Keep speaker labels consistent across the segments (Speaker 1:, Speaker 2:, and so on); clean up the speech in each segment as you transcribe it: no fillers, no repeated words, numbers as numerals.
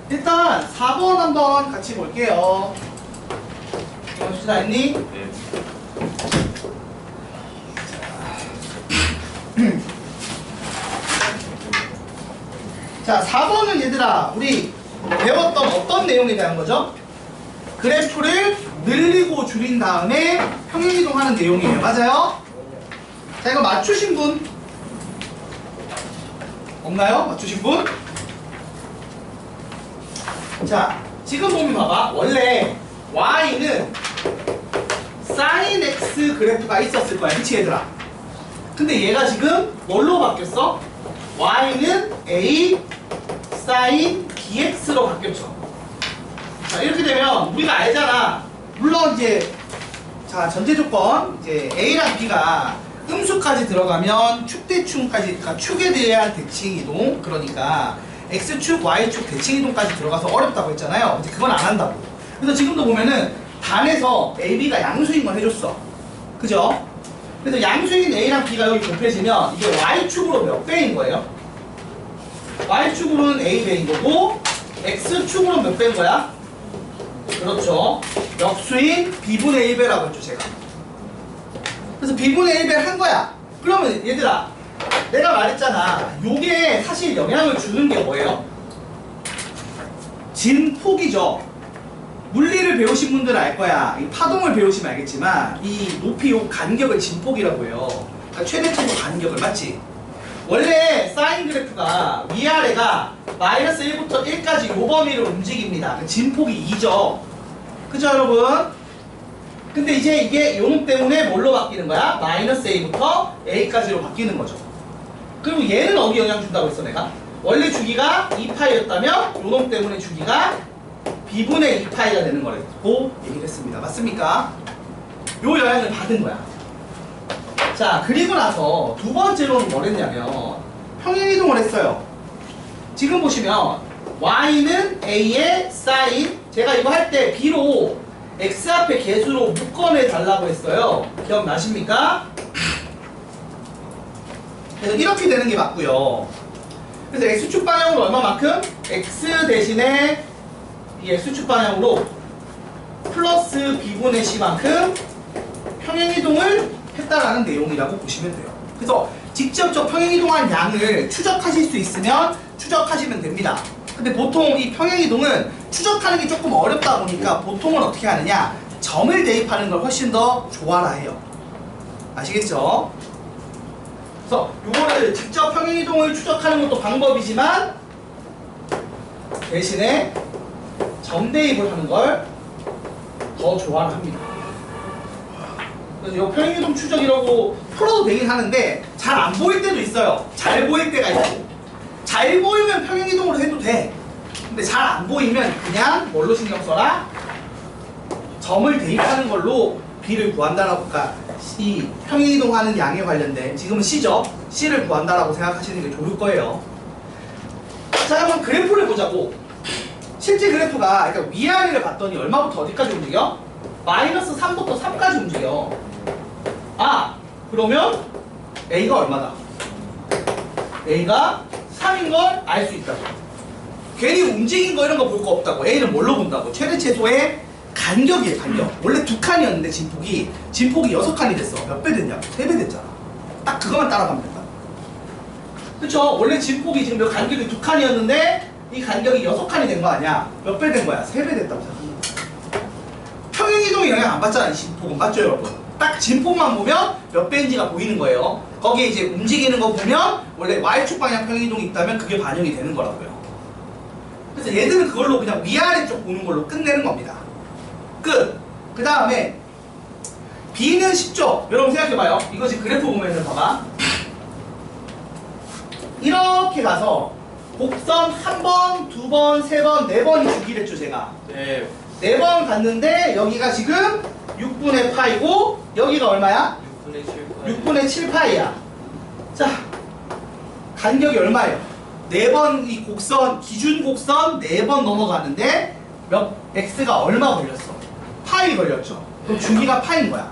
Speaker 1: 일단 4번 한번 같이 볼게요. 다 했니?
Speaker 2: 네.
Speaker 1: 자, 4번은 얘들아, 우리 배웠던 어떤 내용에 대한 거죠? 그래프를 늘리고 줄인 다음에 평행이동하는 내용이에요. 맞아요? 자, 이거 맞추신 분? 없나요? 맞추신 분? 자, 지금 보면 봐봐. 원래 y는 sin x 그래프가 있었을 거야. 그치 얘들아? 근데 얘가 지금 뭘로 바뀌었어? y는 a sin bx로 바뀌었죠. 자, 이렇게 되면 우리가 알잖아. 물론 이제 자, 전제 조건 이제 a랑 b가 음수까지 들어가면 축대축까지, 그러니까 축에 대한 대칭 이동, 그러니까 x축, y축 대칭 이동까지 들어가서 어렵다고 했잖아요. 이제 그건 안 한다고. 그래서 지금도 보면은 단에서 a, b가 양수인 걸 해줬어. 그죠? 그래서 양수인 a랑 b가 여기 곱해지면 이게 y축으로 몇 배인 거예요? y축으로는 a배인 거고 x축으로는 몇 배인 거야? 그렇죠. 역수인 b분의 1배라고 했죠, 제가. 그래서 b분의 1배를 한 거야. 그러면 얘들아, 내가 말했잖아. 요게 사실 영향을 주는 게 뭐예요? 진폭이죠. 물리를 배우신 분들은 알 거야. 이 파동을 배우시면 알겠지만 이 높이 요 간격을 진폭이라고 해요. 그러니까 최대 최소 간격을, 맞지? 원래 사인 그래프가 위아래가 마이너스 1부터 1까지 요 범위를 움직입니다. 진폭이 2죠. 그죠 여러분? 근데 이제 이게 요놈 때문에 뭘로 바뀌는 거야? 마이너스 a부터 a까지로 바뀌는 거죠. 그리고 얘는 어디 영향 준다고 했어 내가? 원래 주기가 2파이였다면 요놈 때문에 주기가 b분의 2파이가 되는 거라고 얘기를 했습니다. 맞습니까? 요 영향을 받은 거야. 자, 그리고 나서 두 번째로는 뭘 했냐면 평행이동을 했어요. 지금 보시면 y는 a의 sin, 제가 이거 할 때 b로 x 앞에 개수로 묶어내 달라고 했어요. 기억나십니까? 그래서 이렇게 되는 게 맞고요. 그래서 x축 방향으로 얼마만큼? x 대신에 이 x축 방향으로 플러스 b분의 c만큼 평행이동을 했다라는 내용이라고 보시면 돼요. 그래서 직접 저 평행이동한 양을 추적하실 수 있으면 추적하시면 됩니다. 근데 보통 이 평행이동은 추적하는 게 조금 어렵다 보니까 보통은 어떻게 하느냐, 점을 대입하는 걸 훨씬 더 좋아라 해요. 아시겠죠? 그래서 요거를 직접 평행이동을 추적하는 것도 방법이지만 대신에 점 대입을 하는 걸 더 좋아를 합니다. 그래서 요 평행이동 추적이라고 풀어도 되긴 하는데 잘 안 보일 때도 있어요. 잘 보일 때가 있고, 잘 보이면 평행이동으로 해도 돼. 근데 잘 안 보이면 그냥 뭘로 신경 써라? 점을 대입하는 걸로 b를 구한다라고, 그러니까 이 평행이동하는 양에 관련된, 지금은 c죠? c를 구한다라고 생각하시는 게 좋을 거예요. 자, 한번 그래프를 보자고. 실제 그래프가, 그러니까 위아래를 봤더니 얼마부터 어디까지 움직여? 마이너스 3부터 3까지 움직여. 아, 그러면 a가 얼마다? a가 3인 걸 알 수 있다고. 괜히 움직인 거 이런 거 볼 거 없다고. a는 뭘로 본다고? 최대 최소의 간격이에요, 간격. 원래 2칸이었는데 진폭이 6칸이 됐어. 몇 배 됐냐? 3배 됐잖아. 딱 그것만 따라가면 된다. 그쵸? 원래 진폭이 지금 간격이 2칸이었는데 이 간격이 6칸이 된 거 아니야? 몇 배 된 거야? 3배 됐다고 생각합니다. 평행이동이 영향 안 받잖아, 이 진폭은. 맞죠, 여러분? 딱 진폭만 보면 몇 배인지가 보이는 거예요. 거기에 이제 움직이는 거 보면 원래 y축 방향 평행이동이 있다면 그게 반영이 되는 거라고요. 그래서 얘들은 그걸로 그냥 위아래 쪽 보는 걸로 끝내는 겁니다. 끝! 그 다음에 b는 쉽죠? 여러분 생각해봐요. 이거 지금 그래프 보면은 봐봐. 이렇게 가서 곡선 한 번, 두 번, 세 번, 네 번이 주기랬죠, 제가.
Speaker 2: 네.
Speaker 1: 4번 갔는데 여기가 지금 6분의 파이고 여기가 얼마야?
Speaker 2: 6분의 7파이.
Speaker 1: 6분의 7파이야. 자, 간격이 얼마예요? 4번 이 곡선, 기준 곡선 4번 넘어가는데 x가 얼마 걸렸어? 파이 걸렸죠. 그럼 주기가 파인 거야.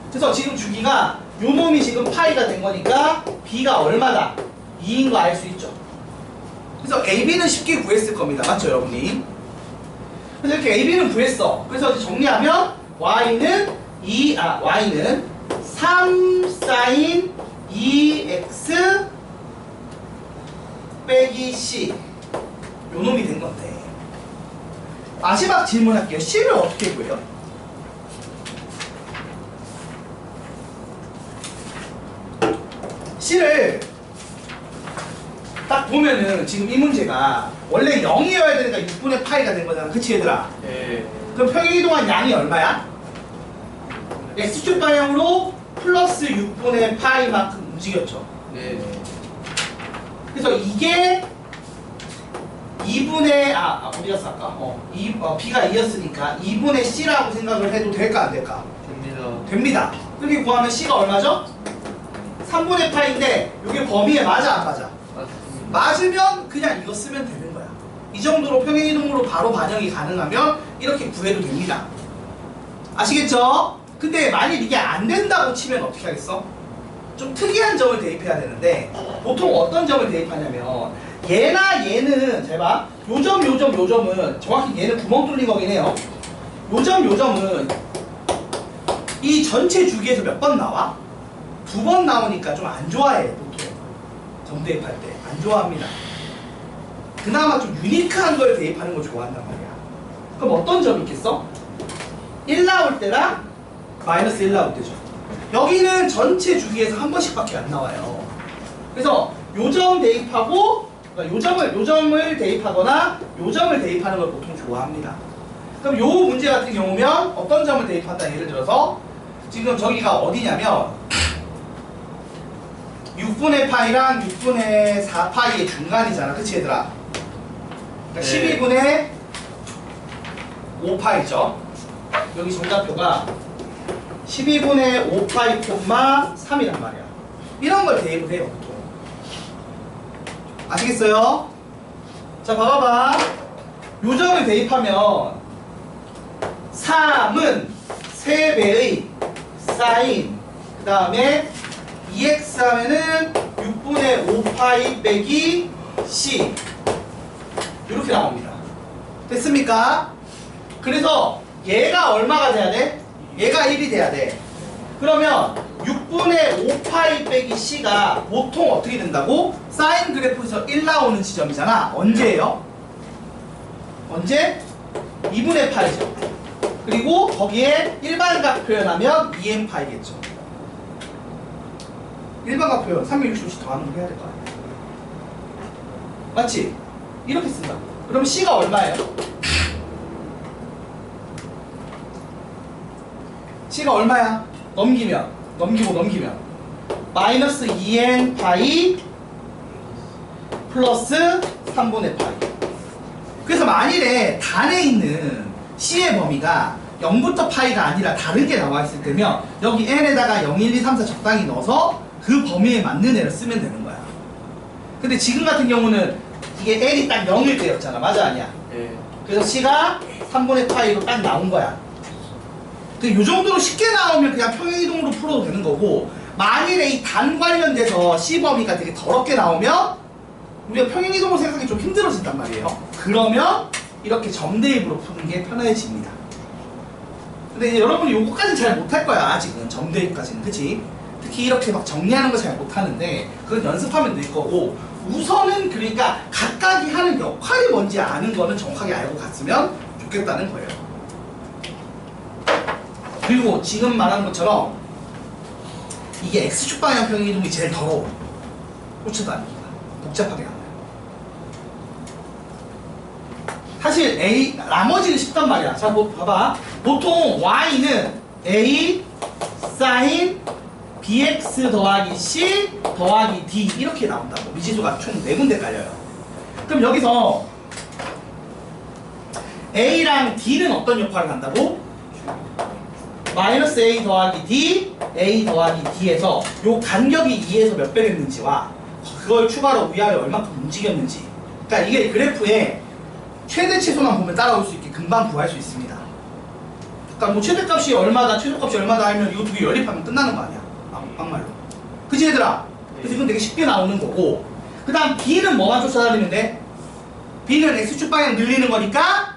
Speaker 1: 그래서 지금 주기가 요 놈이 지금 파이가 된 거니까 b가 얼마다? 2인 거 알 수 있죠. 그래서 AB는 쉽게 구했을 겁니다. 맞죠, 여러분이? 그래서 이렇게 AB는 구했어. 그래서 이제 정리하면 Y는 Y는 3 sin 2x 빼기 C 요 놈이 된 건데, 마지막 질문할게요. C를 어떻게 구해요? C를 딱 보면은 지금 이 문제가 원래 0이어야 되니까 6분의 파이가 된 거잖아. 그치 얘들아?
Speaker 2: 네.
Speaker 1: 그럼 평행이동한 양이 얼마야? x축 방향으로 플러스 6분의 파이만큼 움직였죠.
Speaker 2: 네.
Speaker 1: 그래서 이게 2분의 어디 갔어 아까? b가 2였으니까 2분의 c라고 생각을 해도 될까 안 될까?
Speaker 2: 됩니다.
Speaker 1: 됩니다. 그렇게 구하면 c가 얼마죠? 3분의 파인데 이게 범위에 맞아 안 맞아?
Speaker 2: 맞습니다.
Speaker 1: 맞으면 그냥 이거 쓰면 되는 거야. 이 정도로 평행이동으로 바로 반영이 가능하면 이렇게 구해도 됩니다. 아시겠죠? 근데 만약 이게 안 된다고 치면 어떻게 하겠어? 좀 특이한 점을 대입해야 되는데, 보통 어떤 점을 대입하냐면 얘나 얘는 잘 봐. 요점 요점 요점은 정확히 얘는 구멍 뚫린 거긴 해요. 요점 요점은 이 전체 주기에서 몇 번 나와? 2번 나오니까 좀 안 좋아해. 보통 점 대입할 때 안 좋아합니다. 그나마 좀 유니크한 걸 대입하는 걸 좋아한단 말이야. 그럼 어떤 점이 있겠어? 1 나올 때랑 마이너스 1 나올 때죠. 여기는 전체 주기에서 한 번씩밖에 안 나와요. 그래서 요점 대입하고, 그러니까 요점을 대입하거나 요점을 대입하는 걸 보통 좋아합니다. 그럼 요 문제 같은 경우면 어떤 점을 대입한다? 예를 들어서 지금 저기가 어디냐면 6분의 파이랑 6분의 4파이의 중간이잖아. 그치 얘들아? 그러니까 12분의 5파이죠. 여기 정답표가 12분의 5파이 콤마 3이란 말이야. 이런 걸 대입을 해요 보통. 아시겠어요? 자 봐봐봐. 요점을 대입하면 3은 3배의 사인, 그 다음에 2x 하면은 6분의 5파이 빼기 c 이렇게 나옵니다. 됐습니까? 그래서 얘가 얼마가 돼야 돼? 얘가 1이 돼야 돼. 그러면 6분의 5파이 빼기 c가 보통 어떻게 된다고? 사인 그래프에서 1 나오는 지점이잖아. 언제예요? 언제? 2분의 파이죠. 그리고 거기에 일반각 표현하면 2n 파이겠죠. 일반각 표현 360씩 더하는 거 해야 될 거 아니야. 맞지? 이렇게 쓴다. 그럼 c가 얼마예요? c가 얼마야? 넘기면 마이너스 2n 파이 플러스 3분의 파이. 그래서 만일에 단에 있는 c의 범위가 0부터 파이가 아니라 다른 게 나와 있을 때면 여기 n에다가 0, 1, 2, 3, 4 적당히 넣어서 그 범위에 맞는 애를 쓰면 되는 거야. 근데 지금 같은 경우는 이게 n이 딱 0일 때였잖아. 맞아 아니야?
Speaker 2: 네.
Speaker 1: 그래서 c가 3분의 파이로 딱 나온 거야. 이 정도로 쉽게 나오면 그냥 평행이동으로 풀어도 되는 거고, 만일에 이 단 관련돼서 C 범위가 되게 더럽게 나오면 우리가 평행이동으로 생각하기 좀 힘들어진단 말이에요. 그러면 이렇게 점대입으로 푸는 게 편해집니다. 근데 이제 여러분이 요거까지는 잘 못할 거야. 아직은 점대입까지는. 그치? 특히 이렇게 막 정리하는 거 잘 못하는데 그건 연습하면 될 거고, 우선은 그러니까 각각이 하는 역할이 뭔지 아는 거는 정확하게 알고 갔으면 좋겠다는 거예요. 그리고 지금 말하는 것처럼 이게 X축 방향 평행이동이 제일 더러워. 꽂혀도 안 됩니다. 복잡하게 안 돼요. 사실 나머지는 쉽단 말이야. 자, 봐봐. 보통 Y는 A sin bx 더하기 c 더하기 d 이렇게 나온다고. 미지수가 총 4군데 깔려요. 그럼 여기서 A랑 D는 어떤 역할을 한다고? 마이너스 A 더하기 D, A 더하기 D에서 요 간격이 2에서 몇 배 됐는지와 그걸 추가로 위아래 얼마큼 움직였는지, 그러니까 이게 그래프에 최대 최소만 보면 따라올 수 있게 금방 구할 수 있습니다. 그러니까 뭐 최대값이 얼마다 최소값이 얼마다 하면 이거 두 개 연립하면 끝나는 거 아니야. 막말로. 그치 얘들아? 그래서 이건 되게 쉽게 나오는 거고, 그 다음 D는 뭐만 쫓아다니면 돼? B는 X축 방향 늘리는 거니까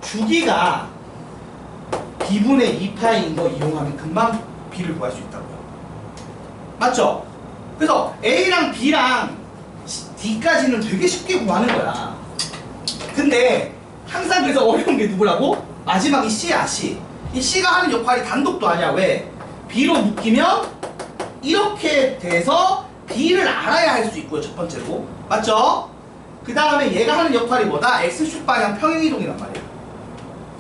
Speaker 1: 주기가 B분의 2파이인 거 이용하면 금방 B를 구할 수 있다고요. 맞죠? 그래서 A랑 B랑 D까지는 되게 쉽게 구하는 거야. 근데 항상 그래서 어려운 게 누구라고? 마지막이 C야, C. 이 C가 하는 역할이 단독도 아니야. 왜? B로 묶이면 이렇게 돼서 B를 알아야 할 수 있고요. 첫 번째로. 맞죠? 그 다음에 얘가 하는 역할이 뭐다? X축 방향 평행이동이란 말이야.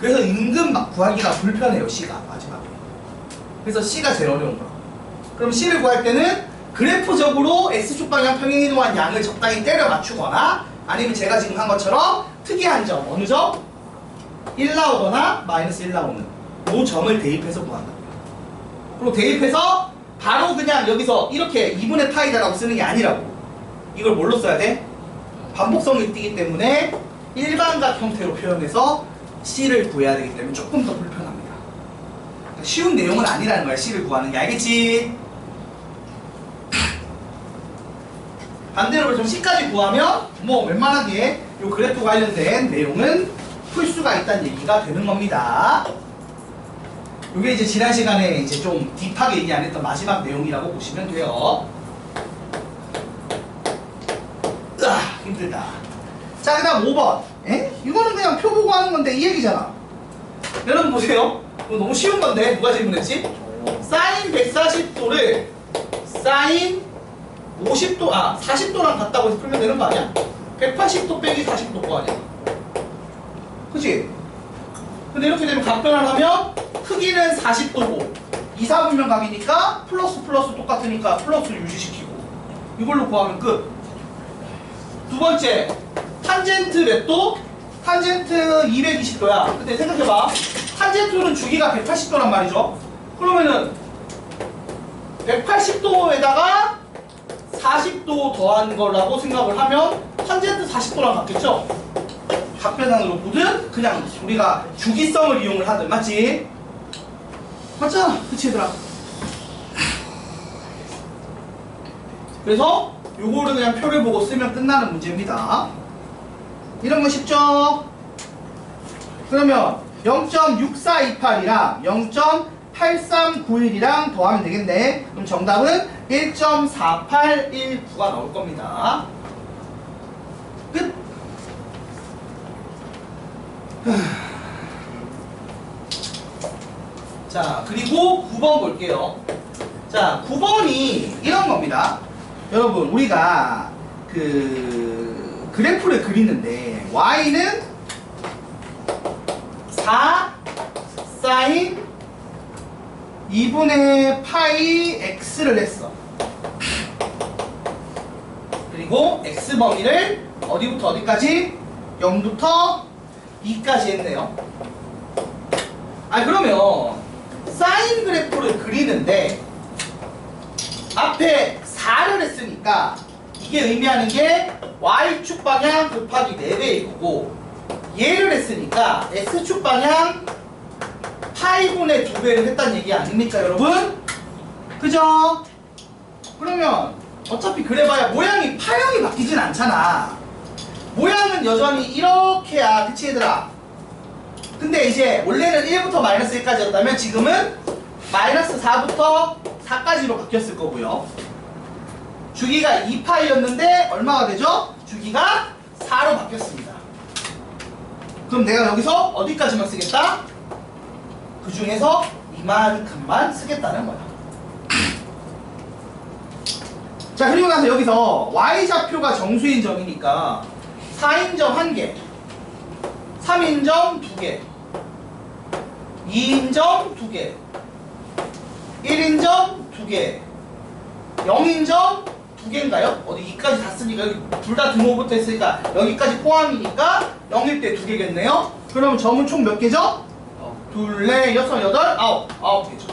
Speaker 1: 그래서 은근 막 구하기가 불편해요. C가 마지막에. 그래서 C가 제일 어려운 거야. 그럼 C를 구할 때는 그래프적으로 X축 방향 평행이동한 양을 적당히 때려 맞추거나 아니면 제가 지금 한 것처럼 특이한 점, 어느 점? 1 나오거나 마이너스 1 나오는 이 점을 대입해서 구한다고요. 그리고 대입해서 바로 그냥 여기서 이렇게 2분의 파이다라고 쓰는 게 아니라고. 이걸 뭘로 써야 돼? 반복성이 띄기 때문에 일반각 형태로 표현해서 C를 구해야 되기 때문에 조금 더 불편합니다. 그러니까 쉬운 내용은 아니라는 거야. C를 구하는 게. 알겠지? 반대로 좀 C까지 구하면 뭐 웬만하게 이 그래프 관련된 내용은 풀 수가 있다는 얘기가 되는 겁니다. 이게 이제 지난 시간에 이제 좀 딥하게 얘기 안 했던 마지막 내용이라고 보시면 돼요. 으아, 힘들다. 자, 그 다음 5번. 에? 이거는 그냥 표 보고 하는 건데 이 얘기잖아. 여러분 보세요. 이거 너무 쉬운 건데 누가 질문했지? 사인 140도를 사인 50도, 40도랑 같다고 해서 풀면 되는 거 아니야? 180도 빼기 40도 거 아니야? 그치? 근데 이렇게 되면 각변을 하면 크기는 40도고 2, 4분면 각이니까 플러스 똑같으니까 플러스를 유지시키고 이걸로 구하면 끝. 두 번째, 탄젠트 몇 도? 탄젠트 220도야. 근데 생각해봐. 탄젠트는 주기가 180도란 말이죠. 그러면은 180도에다가 40도 더한 거라고 생각을 하면 탄젠트 40도랑 같겠죠? 각변상으로 보든 그냥 우리가 주기성을 이용을 하든. 맞지? 맞잖아. 그치 얘들아? 그래서 요거를 그냥 표를 보고 쓰면 끝나는 문제입니다. 이런 거 쉽죠? 그러면 0.6428이랑 0.8391이랑 더하면 되겠네. 그럼 정답은 1.4819가 나올 겁니다. 끝! 자, 그리고 9번 볼게요. 자, 9번이 이런 겁니다. 여러분, 우리가 그래프를 그리는데 y는 4 사인 2분의 파이 x를 했어. 그리고 x 범위를 어디부터 어디까지? 0부터 2까지 했네요. 그러면 사인 그래프를 그리는데 앞에 4를 했으니까 이게 의미하는 게 y축 방향 곱하기 4배일 거고, 얘를 했으니까 x축 방향 파이분의 2배를 했다는 얘기 아닙니까 여러분? 그죠? 그러면 어차피 그래봐야 모양이 파형이 바뀌진 않잖아. 모양은 여전히 이렇게야. 그치 얘들아? 근데 이제 원래는 1부터 마이너스 1까지였다면 지금은 마이너스 4부터 4까지로 바뀌었을 거고요. 주기가 2파이였는데 얼마가 되죠? 주기가 4로 바뀌었습니다. 그럼 내가 여기서 어디까지만 쓰겠다? 그 중에서 이만큼만 쓰겠다는 거야. 자, 그리고 나서 여기서 y좌표가 정수인 점이니까 4인점 1개, 3인점 2개, 2인점 2개, 1인점 2개, 0인점 2개인가요? 어디 2까지 다 쓰니까 여기 둘 다 등호부터 했으니까 여기까지 포함이니까 0일 때 2개겠네요? 그럼 점은 총 몇 개죠? 둘, 넷, 여섯, 여덟, 아홉 개죠.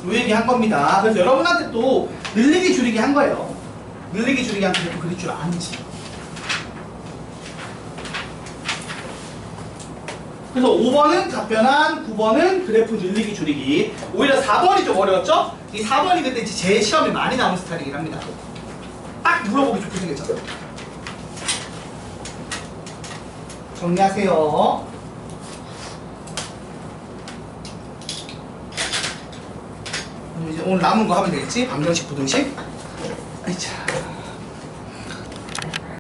Speaker 1: 요 얘기 한 겁니다. 그래서 여러분한테 또 늘리기 줄이기 한 거예요. 늘리기 줄이기 한 그래프 그릴 줄 아는지. 그래서 5번은 답변한, 9번은 그래프 늘리기 줄이기. 오히려 4번이 좀 어려웠죠? 이 4번이 그때 제 시험에 많이 나온 스타일이긴 합니다. 딱 물어보기 좋게 생겼잖아. 정리하세요. 이제 오늘 남은 거 하면 되겠지? 방정식, 부등식. 아이차.